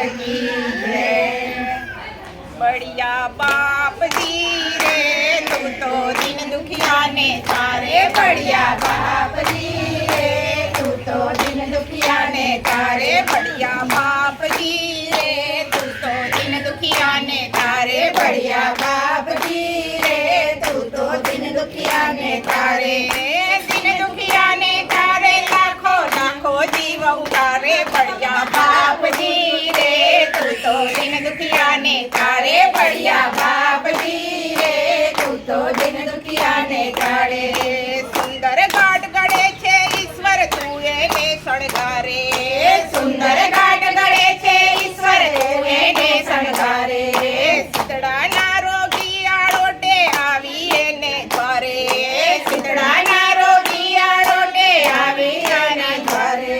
की जय। बढ़िया बाप जी रे तू तो दिन दुखिया ने तारे। बढ़िया बाप जी रे तू तो दिन दुखिया ने तारे। बढ़िया बाप जी रे तू तो दिन दुखिया ने तारे। बढ़िया बाप जी रे तू तो दिन दुखिया ने तारे। दिन दुखिया ने तारे लाखों लाखों जीव उतारे। बढ़िया बाप जी रे तू तो दिन दुखिया ने तारे। बढ़िया बाप जी रे तू तो दिन दुखिया ने तारे। सुंदर घाट गड़े छे ईश्वर तू એને શણગારે। સુંદર ઘાટ ગળે છે ઈશ્વર તું એને શણગારે। શીતળાના રોગિયાળોટે આવી એને ઘરે। શીતળાના રોગિયાળોટે આવી એને ઘરે।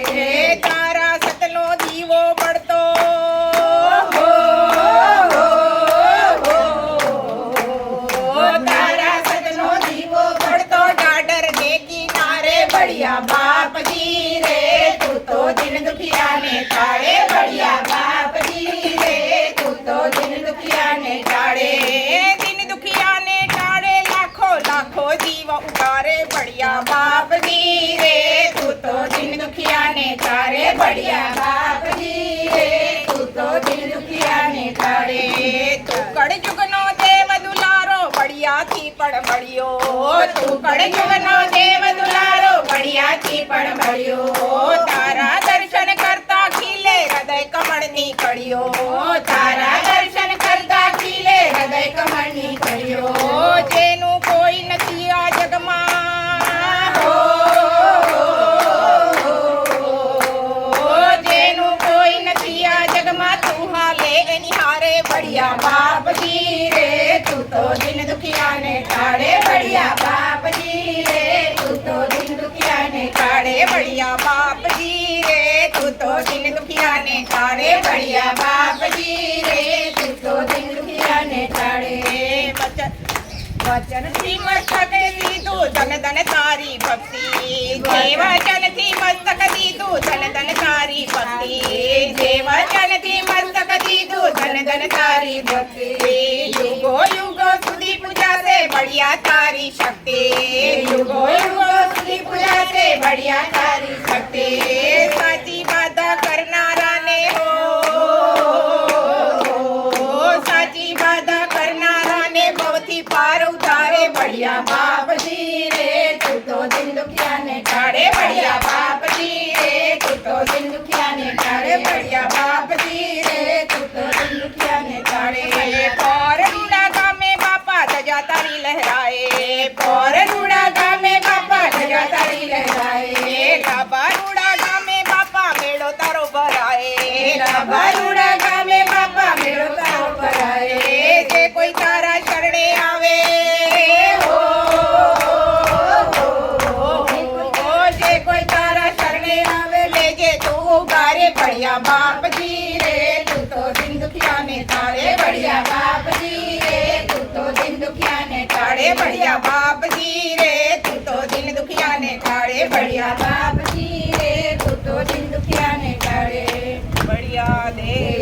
તારા સતનો દીવો પડતો તારા સતનો દીવો પડતો ડાડર ને કિનારે। बढ़िया बाप जी रे तू तो दिन दुखिया ने ताड़े। बढ़िया बाप जी रे तू तो दिन दुखिया ने ताड़े। दिन दुखिया ने ताड़े लाखों लाखों जीव उतारे। बढ़िया बाप जी रे तू तो दिन दुखिया ने तारे। बढ़िया बाप जी रे तू तो दिन दुखिया ने ताड़े। तू कड़ जुगनो देव दुलारो बढ़िया थी पण बढ़ियो। तू कड़ जुगनो देव दुलारो बढ़िया थी पण बढ़ियो। तारा दर्शन करता खिले हृदय कमळनी कळियो। तारा दर्शन करता खिले हृदय कमळनी कळियो। जेनु कोई નથી આ જગમાં હો જેનું કોઈ નથી આ જગમાં તું હાલે એની હારે। बढ़िया बाप जी रे तू तो दिन दुखिया ने ताड़े। बढ़िया बाप जी रे तू तो दिन दुखिया ने ताड़े। बढ़िया बाप जी रे तू तो दिन दुखिया ने ताड़े। बढ़िया बाप जी रे तू तो दिन दुखिया ने ताड़े। वचन थी मस्तक दीदू धन धन तारी भक्ति। जे वचन थी मस्तक दीदू धन धन तारी भक्ति। जे वचन थी मस्तक दीदू धन धन तारी भक्ति। युगो युगो सुधी पूजा से बढ़िया तारी शक्ति। युगो युगो सुधी पूजा से बढ़िया तारी शक्ति। साची बाधा करनारा ने हो साची बाधा करनारा ने भवथी पार उतारे। बढ़िया बाप जी रे तू तो दिन दुखिया ने ताड़े। बढ़िया बाप जी रे तू तो दिन दुखिया ने ताड़े। बढ़िया बाप जी रे तू तो दिन दुखिया ने ताड़े। पोरडूड़ा गामे बापा धजा तारी लहराए। पोरडूड़ा गामे बापा धजा तारी लहराए। लाबारूड़ा गामे बापा मेळो तारो भराए। लाबारूड़ा गामे बापा मेळो तारो भराए। जे कोई तारा शरणे आवे जे कोई तारा शरणे आवे लेजे तू उगारे। बढ़िया बाप जी रे तू तो दिन दुखिया ने ताड़े। बढ़िया बाप जी रे तू तो दिन दुखिया ने ताड़े। बढ़िया बाप जी रे